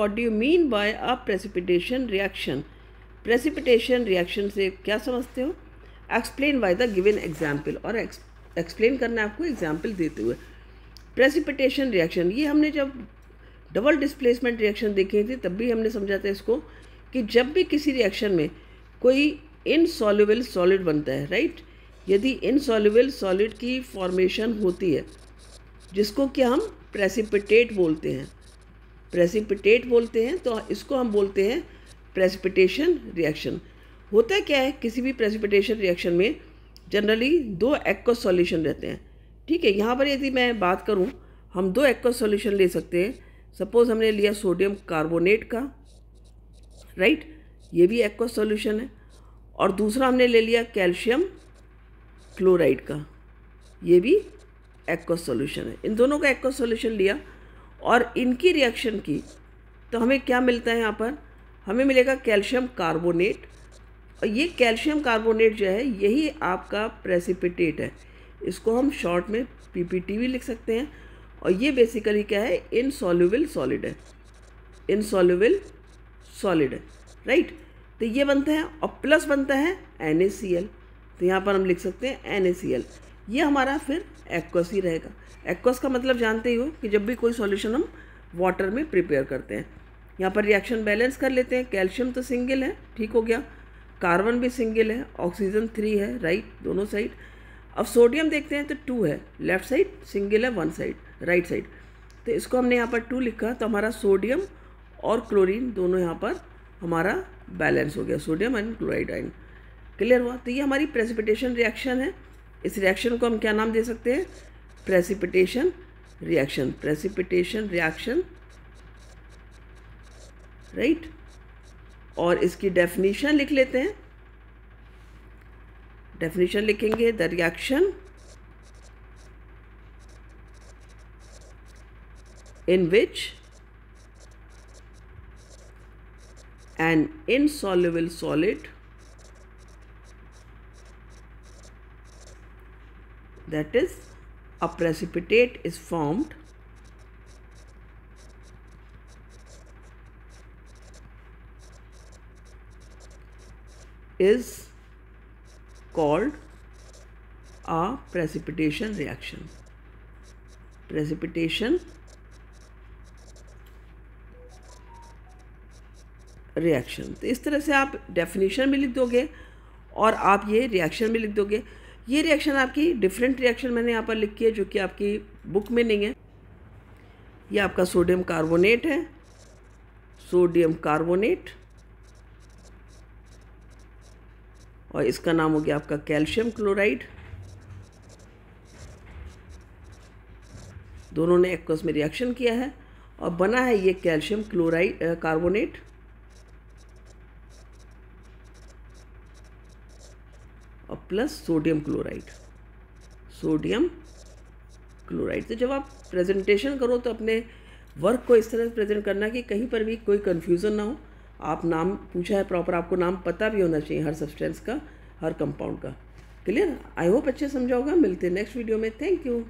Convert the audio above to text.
What do you mean by a precipitation reaction. Precipitation reaction से क्या समझते हो? Explain by the given example, और एक्सप्लेन करना है आपको एग्जाम्पल देते हुए। प्रेसिपिटेशन रिएक्शन, ये हमने जब डबल डिस्प्लेसमेंट रिएक्शन देखे थे तब भी हमने समझा था इसको, कि जब भी किसी रिएक्शन में कोई इनसॉल्युबल सॉलिड बनता है, राइट, यदि इनसॉल्युबल सॉलिड की फॉर्मेशन होती है जिसको कि हम प्रेसिपिटेट बोलते हैं, तो इसको हम बोलते हैं प्रेसिपिटेशन रिएक्शन। होता क्या है, किसी भी प्रेसिपिटेशन रिएक्शन में जनरली 2 एक्वस सॉल्यूशन रहते हैं, ठीक है। यहाँ पर यदि मैं बात करूँ, हम 2 एक्वस सॉल्यूशन ले सकते हैं। सपोज हमने लिया सोडियम कार्बोनेट का, राइट, ये भी एक्वस सॉल्यूशन है, और दूसरा हमने ले लिया कैल्शियम क्लोराइड का, ये भी एक्वस सॉल्यूशन है। इन दोनों का एक्वस सॉल्यूशन लिया और इनकी रिएक्शन की, तो हमें क्या मिलता है यहाँ पर, हमें मिलेगा कैल्शियम कार्बोनेट, और ये कैल्शियम कार्बोनेट जो है यही आपका प्रेसिपिटेट है। इसको हम शॉर्ट में पीपीटी भी लिख सकते हैं, और ये बेसिकली क्या है, इनसॉल्युबल सॉलिड है, इनसॉल्युबल सॉलिड है, राइट। तो ये बनता है, और प्लस बनता है NaCl, तो यहाँ पर हम लिख सकते हैं NaCl। ये हमारा फिर एक्वस ही रहेगा। एक्वस का मतलब जानते ही हो कि जब भी कोई सॉल्यूशन हम वाटर में प्रिपेयर करते हैं। यहाँ पर रिएक्शन बैलेंस कर लेते हैं। कैल्शियम तो सिंगल है, ठीक हो गया, कार्बन भी सिंगल है, ऑक्सीजन 3 है, राइट, दोनों साइड। अब सोडियम देखते हैं तो 2 है, लेफ्ट साइड सिंगल है, 1 साइड राइट साइड, तो इसको हमने यहाँ पर 2 लिखा, तो हमारा सोडियम और क्लोरीन दोनों यहाँ पर हमारा बैलेंस हो गया, sodium and chloride ion. Clear हुआ? तो ये हमारी प्रेसिपिटेशन रिएक्शन है। इस रिएक्शन को हम क्या नाम दे सकते हैं, precipitation reaction, precipitation reaction, right. और इसकी डेफिनेशन लिख लेते हैं। डेफिनेशन लिखेंगे, the reaction in which an insoluble solid, that is a precipitate, is formed is called a precipitation reaction. Precipitation reaction. तो इस तरह से आप डेफिनेशन भी लिख दोगे और आप ये रिएक्शन भी लिख दोगे। ये रिएक्शन आपकी डिफरेंट रिएक्शन मैंने यहाँ पर लिखी है जो कि आपकी बुक में नहीं है। ये आपका सोडियम कार्बोनेट है, सोडियम कार्बोनेट, और इसका नाम हो गया आपका कैल्शियम क्लोराइड। दोनों ने एक्वस में रिएक्शन किया है और बना है ये कैल्शियम क्लोराइड कार्बोनेट, और plus sodium chloride, sodium chloride. तो जब आप प्रेजेंटेशन करो तो अपने वर्क को इस तरह से प्रेजेंट करना कि कहीं पर भी कोई कन्फ्यूज़न ना हो। आप नाम पूछा है प्रॉपर, आपको नाम पता भी होना चाहिए हर सब्सटेंस का, हर कंपाउंड का। क्लियर? आई होप अच्छे समझा होगा। मिलते हैं नेक्स्ट वीडियो में। Thank you.